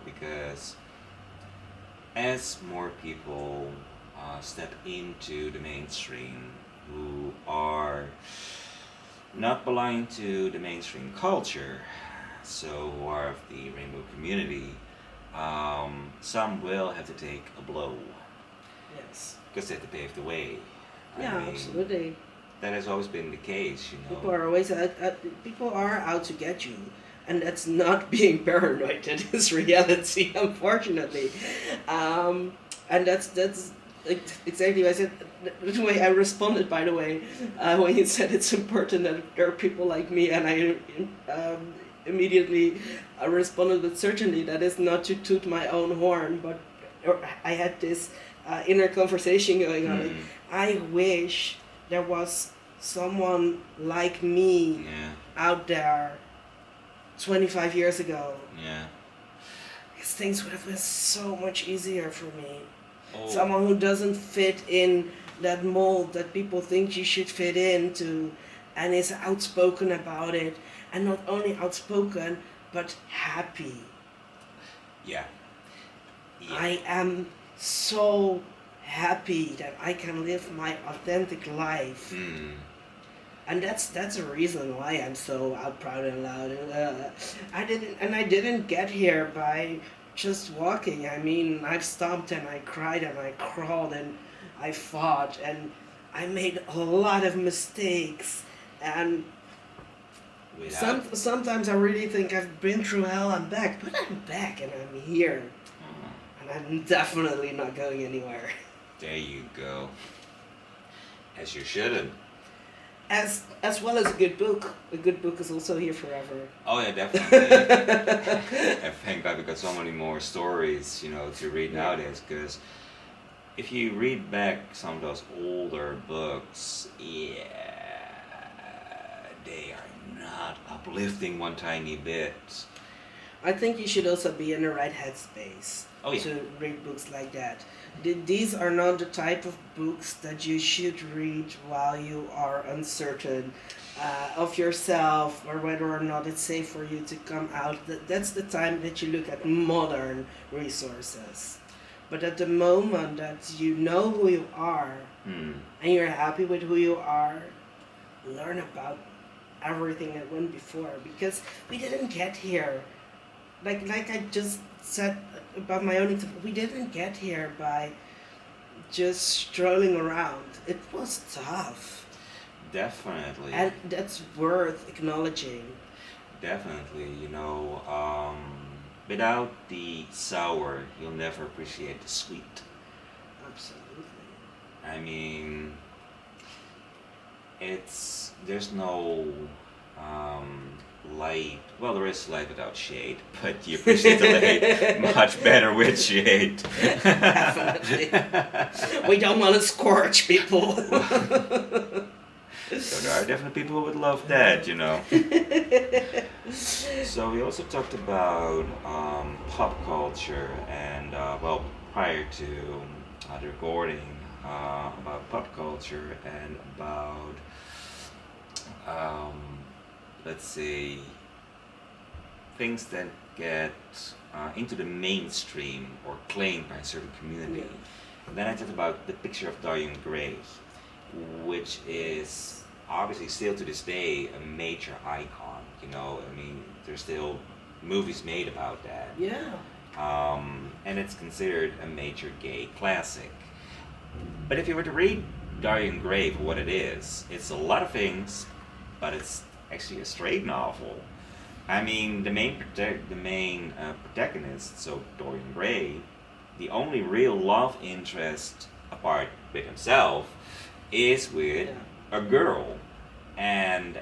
because as more people step into the mainstream who are not belonging to the mainstream culture, so who are of the rainbow community, some will have to take a blow. Yes. Because they have to pave the way. Yeah, I mean, absolutely. That has always been the case, People are always people are out to get you, and that's not being paranoid. That is reality, unfortunately. And that's exactly what I said. The way I responded, by the way, when you said it's important that there are people like me, and I immediately responded with certainly. That is not to toot my own horn, but I had this inner conversation going on. Like, I wish there was someone like me out there 25 years ago. Yeah. These things would have been so much easier for me. Oh. Someone who doesn't fit in that mold that people think you should fit into, and is outspoken about it, and not only outspoken, but happy. Yeah. I am so happy that I can live my authentic life. And that's a reason why I'm so out, proud and loud. I didn't get here by just walking. I mean, I've stomped and I cried and I crawled and I fought, and I made a lot of mistakes, and sometimes I really think I've been through hell and back, but I'm back and I'm here. And I'm definitely not going anywhere. There you go. As you shouldn't. As well as a good book. A good book is also here forever. Oh yeah, definitely. And thank God we got so many more stories, to read nowadays, because if you read back some of those older books, they are not uplifting one tiny bit. I think you should also be in the right headspace to read books like that. These are not the type of books that you should read while you are uncertain of yourself or whether or not it's safe for you to come out. That's the time that you look at modern resources. But at the moment that you know who you are and you're happy with who you are, learn about everything that went before, because we didn't get here. Like I just said about my own example, we didn't get here by just strolling around. It was tough. Definitely. And that's worth acknowledging. Definitely, without the sour, you'll never appreciate the sweet. Absolutely. I mean, there's no light. Well, there is light without shade, but you appreciate the light much better with shade. Definitely. We don't want to scorch people. So there are definitely people who would love that, So we also talked about pop culture and, prior to the recording, about pop culture and about, let's say, things that get into the mainstream or claimed by a certain community. And then I talked about the picture of Dorian Gray, which is obviously still to this day a major icon. There's still movies made about that. Yeah. And it's considered a major gay classic. But if you were to read Dorian Gray for what it is, it's a lot of things, but it's actually a straight novel. The main protagonist, so Dorian Gray, the only real love interest apart with himself is with a girl. And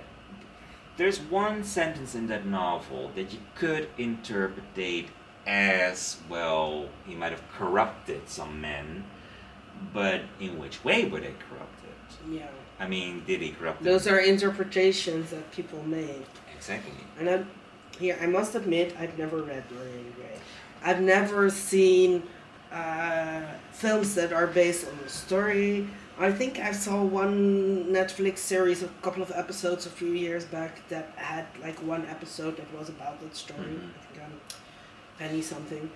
there's one sentence in that novel that you could interpret as, well, he might have corrupted some men, but in which way were they corrupted? Yeah. Did he corrupt them? Those are interpretations that people made. Exactly. And I must admit, I've never read Dorian Gray. I've never seen films that are based on the story. I think I saw one Netflix series, a couple of episodes a few years back, that had one episode that was about that story. I think Penny something.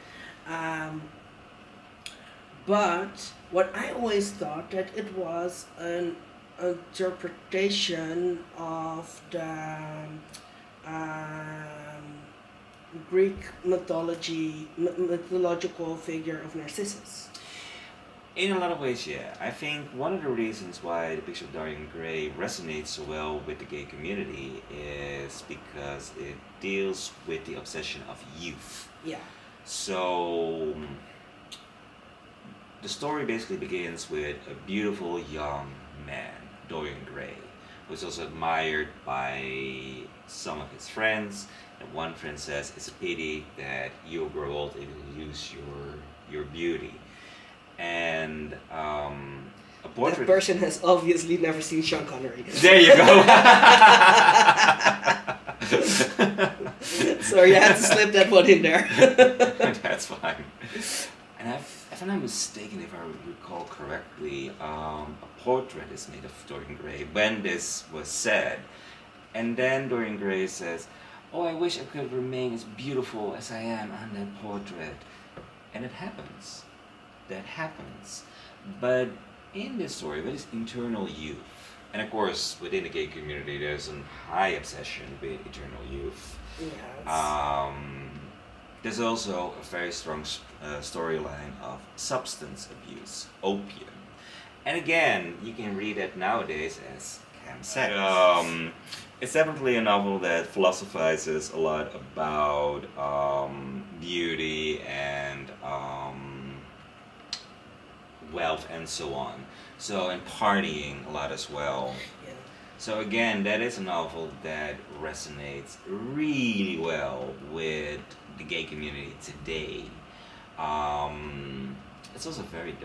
But what I always thought that it was an interpretation of the Greek mythological figure of Narcissus. In a lot of ways, yeah. I think one of the reasons why the picture of Dorian Gray resonates so well with the gay community is because it deals with the obsession of youth. Yeah. So the story basically begins with a beautiful young man, Dorian Gray, who's also admired by some of his friends. And one friend says, it's a pity that you'll grow old and you'll lose your beauty. And a portrait... That person has obviously never seen Sean Connery. There you go. Sorry, I had to slip that one in there. That's fine. And if I'm not mistaken, if I recall correctly, a portrait is made of Dorian Gray when this was said. And then Dorian Gray says, oh, I wish I could remain as beautiful as I am on that portrait. And it happens. That happens. But in this story, there is internal youth. And of course, within the gay community, there's a high obsession with eternal youth. Yes. There's also a very strong storyline of substance abuse, opium. And again, you can read it nowadays as Cam said. It's definitely a novel that philosophizes a lot about beauty and wealth and so on. So, and partying a lot as well. Yeah. So again, that is a novel that resonates really well with the gay community today. It's also very,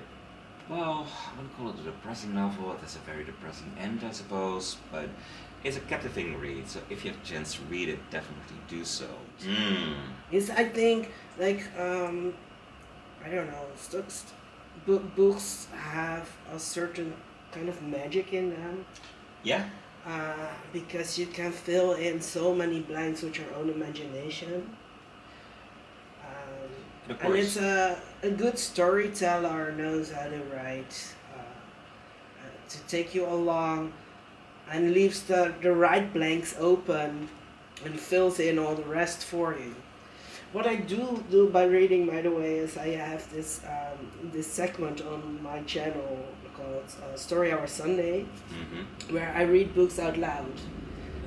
well, I wouldn't call it a depressing novel. It has a very depressing end, I suppose, but it's a captivating read. So if you have a chance to read it, definitely do so. It's, I think, like, I don't know, books have a certain kind of magic in them. Yeah. Because you can fill in so many blanks with your own imagination. Of And course. it's a good storyteller knows how to write, to take you along and leaves the right blanks open and fills in all the rest for you. What I do by reading, by the way, is I have this segment on my channel called Story Hour Sunday, where I read books out loud,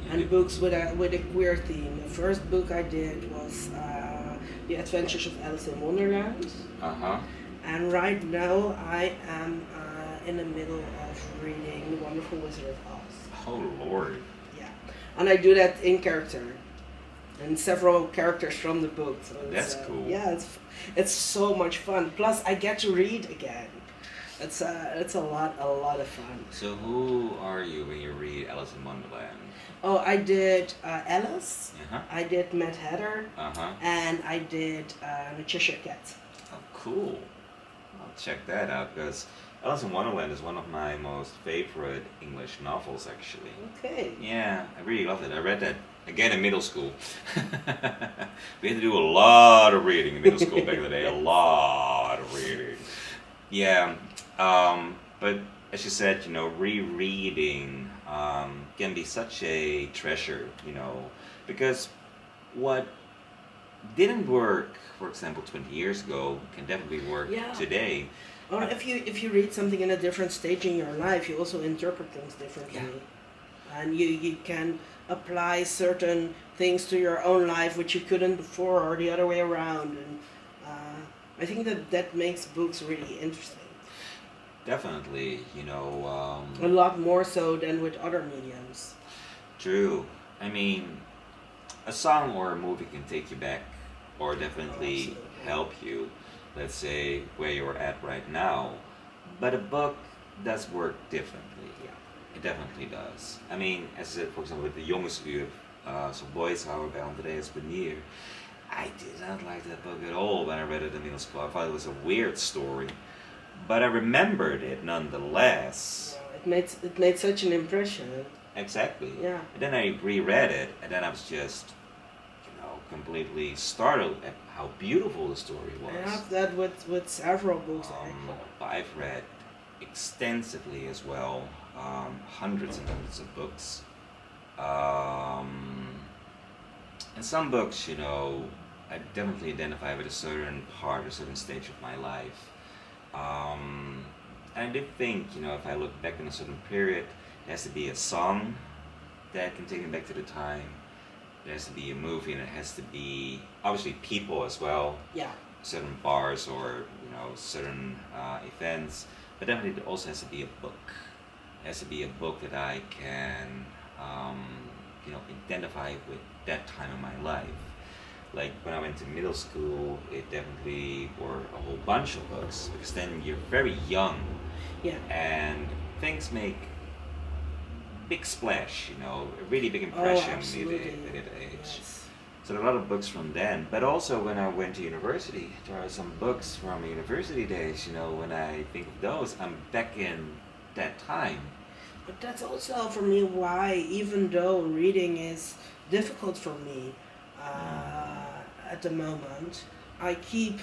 and books with a queer theme. The first book I did was The Adventures of Alice in Wonderland, and right now I am in the middle of reading The Wonderful Wizard of Oz. Oh Lord. Yeah, and I do that in character. And several characters from the book. So That's cool. Yeah, it's so much fun. Plus, I get to read again. It's a lot of fun. So who are you when you read Alice in Wonderland? Oh, I did Alice. Uh-huh. I did Mad Hatter. Uh-huh. And I did the Cheshire Cat. Oh, cool. I'll check that out because Alice in Wonderland is one of my most favorite English novels, actually. Okay. Yeah, I really loved it. I read that again in middle school. We had to do a lot of reading in middle school back in the day. A lot of reading. Yeah, but as you said, you know, rereading can be such a treasure, you know, because what didn't work, for example, 20 years ago, can definitely work today. Or if you read something in a different stage in your life, you also interpret things differently. Yeah. And you can apply certain things to your own life which you couldn't before, or the other way around. And I think that makes books really interesting. Definitely, you know. A lot more so than with other mediums. True. I mean, a song or a movie can take you back, or definitely help you, let's say, where you're at right now. But a book does work differently. Yeah. It definitely does. I mean, as I said, for example, with the jongens uur, so Boys Hour bij Andreas Benier, I did not like that book at all when I read it in middle school. I thought it was a weird story, but I remembered it nonetheless. Yeah, it made such an impression. Exactly. Yeah. And then I reread it, and then I was just, you know, completely startled at how beautiful the story was. I have that with several books. I've read extensively as well, hundreds and hundreds of books. And some books, you know, I definitely identify with a certain part, a certain stage of my life. And I did think, you know, if I look back in a certain period, there has to be a song that can take me back to the time. There has to be a movie, and it has to be obviously people as well. Yeah. Certain bars or, you know, certain events, but definitely there also has to be a book. It has to be a book that I can, you know, identify with that time in my life. Like when I went to middle school, it definitely were a whole bunch of books, because then you're very young. Yeah. And things make big splash, you know, a really big impression at that age. Yes. So there are a lot of books from then, but also when I went to university, there are some books from university days, you know, when I think of those, I'm back in that time. But that's also for me why, even though reading is difficult for me at the moment, I keep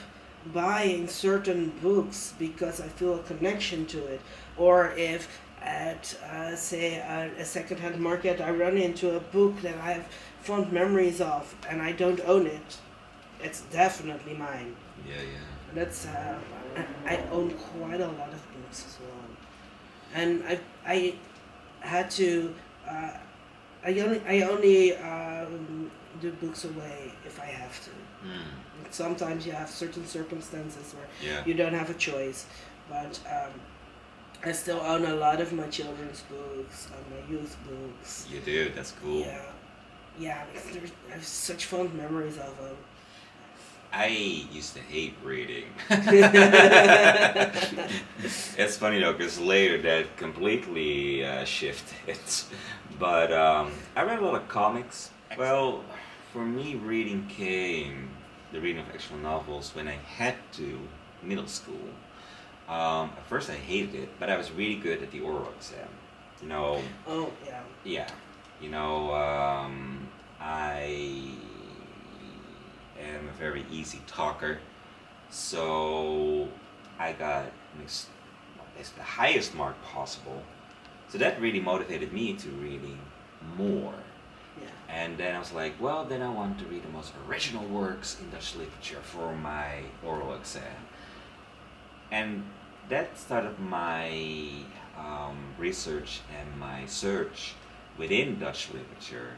buying certain books because I feel a connection to it. Or if at, say, a second-hand market I run into a book that I have fond memories of and I don't own it, it's definitely mine. Yeah. That's I own quite a lot of books as well. and I had to. I only do books away if I have to. Sometimes you have certain circumstances where Yeah. you don't have a choice, but I still own a lot of my children's books and my youth books. You do. That's cool. Yeah, because I have such fond memories of them. I used to hate reading. It's funny though, because later that completely shifted. But I read a lot of comics. Well, for me, the reading of actual novels, when I had to, middle school. At first I hated it, but I was really good at the oral exam. You know, Oh, yeah. yeah, you know, I am a very easy talker, so I got the highest mark possible. So that really motivated me to reading more. Yeah. And then I was like, well, then I want to read the most original works in Dutch literature for my oral exam. And that started my research and my search within Dutch literature,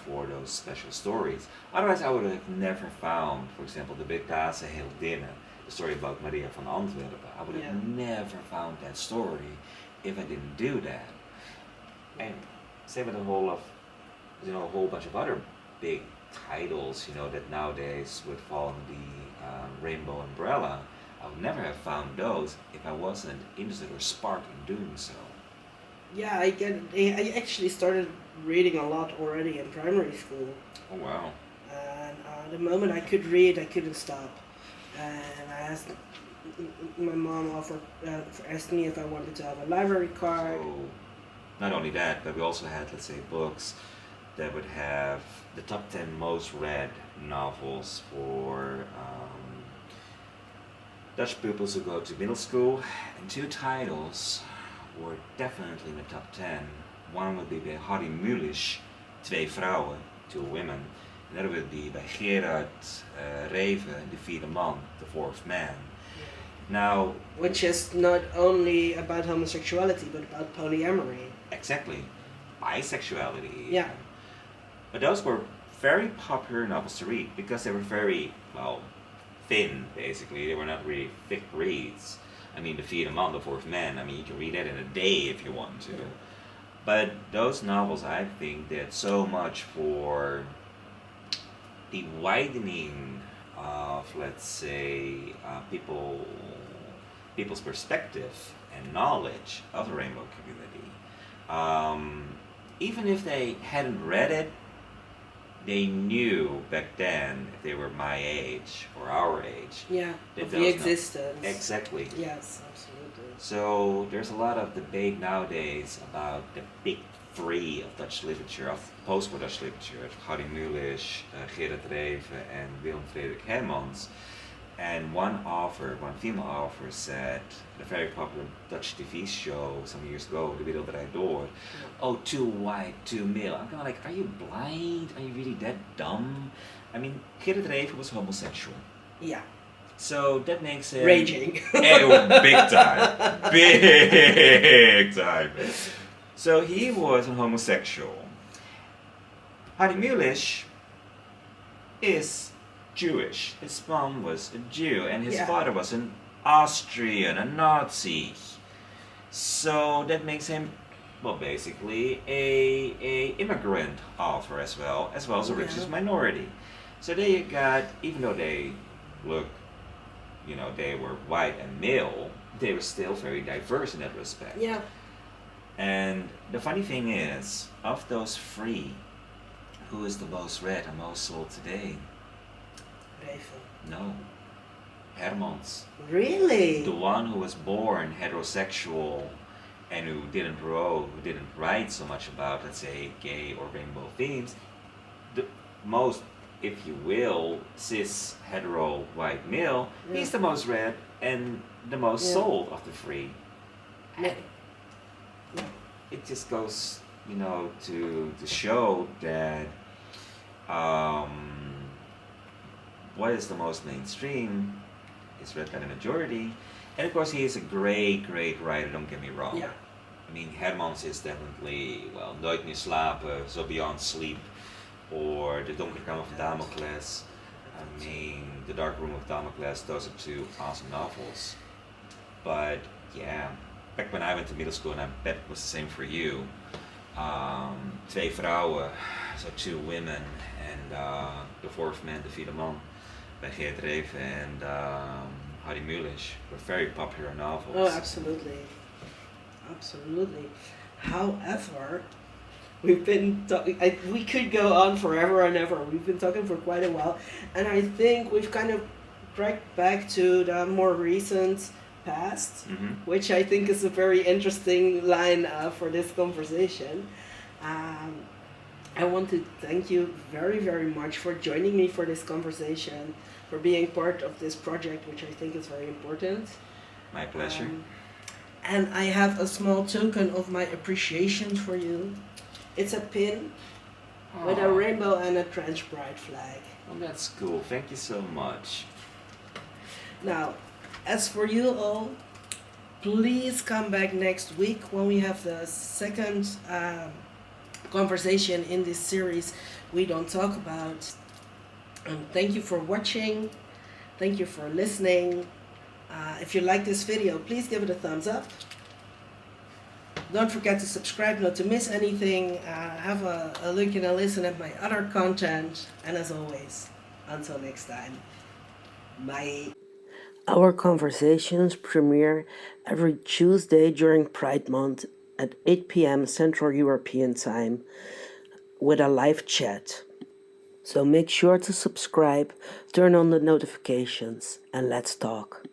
for those special stories. Otherwise, I would have never found, for example, the Bekaze Heldinne, the story about Maria van Anten. I would have never found that story if I didn't do that. And same with a whole bunch of other big titles, that nowadays would fall under the rainbow umbrella. I would never have found those if I wasn't interested or sparked in doing so. Yeah, I actually started reading a lot already in primary school. Oh wow. And the moment I could read, I couldn't stop. And my mom asked me if I wanted to have a library card. So, not only that, but we also had, let's say, books that would have the top 10 most read novels for Dutch pupils who go to middle school, and two titles were definitely in the top 10. One would be by Harry Mulisch, Twee Vrouwen, Two Women. Another would be by Gerard Reven, De Vierde Man, The Fourth Man. Now, which is not only about homosexuality, but about polyamory. Exactly. Bisexuality. Yeah. But those were very popular novels to read because they were very, thin, basically. They were not really thick reads. I mean, The Vierde Man, The Fourth Man, you can read that in a day if you want to. Yeah. But those novels, I think, did so much for the widening of, let's say, people's perspective and knowledge of the rainbow community. Even if they hadn't read it, they knew back then, if they were my age or our age. Yeah, that of the existence. Exactly. Yes, absolutely. So there's a lot of debate nowadays about the big three of Dutch literature, of post-war Dutch literature, Harry Mulisch, Gerard Reven, and Willem Frederik Hermans. And one female author said, in a very popular Dutch TV show some years ago, De Wereld Draait Door, oh, too white, too male. I'm kind of like, are you blind? Are you really that dumb? Gerard Reven was homosexual. Yeah. So that makes him... Raging. Big time. Big time. So he was a homosexual. Harry Mulisch is Jewish. His mom was a Jew and his father was an Austrian, a Nazi. So that makes him, basically a immigrant author as well as a religious minority. So there you got, even though they look, they were white and male, they were still very diverse in that respect. Yeah. And the funny thing is, of those three, who is the most read and most sold today? Reven. No. Hermans. Really? The one who was born heterosexual and who didn't write so much about, let's say, gay or rainbow themes. The most, if you will, cis, hetero, white male, he's the most read and the most sold of the three. Yeah. It just goes, to show that what is the most mainstream It's read by the majority. And of course, he is a great, great writer, don't get me wrong. Yeah. I mean, Hermans is definitely, well, Nooit meer slapen, Zo Beyond Sleep, or The Donkere Kamer van Damocles. I mean, The Dark Room of Damocles, those are two awesome novels. But yeah, back when I went to middle school, and I bet it was the same for you, Twee Vrouwen, so Two Women, and The Fourth Man, De Vierde Man, by Geert Reven and Harry Mulisch were very popular novels. Oh, absolutely. Absolutely. However, we've been talking, we could go on forever and ever. We've been talking for quite a while, and I think we've kind of tracked back to the more recent past, which I think is a very interesting line for this conversation. I want to thank you very, very much for joining me for this conversation, for being part of this project, which I think is very important. My pleasure. And I have a small token of my appreciation for you. It's a pin with a rainbow and a trans pride flag. Oh, that's cool. Thank you so much. Now, as for you all, please come back next week when we have the second conversation in this series We Don't Talk About. Thank you for watching. Thank you for listening. If you like this video, please give it a thumbs up. Don't forget to subscribe not to miss anything. Have a look and a listen at my other content. And as always, until next time, bye. Our conversations premiere every Tuesday during Pride Month at 8 p.m. Central European Time with a live chat. So make sure to subscribe, turn on the notifications, and let's talk.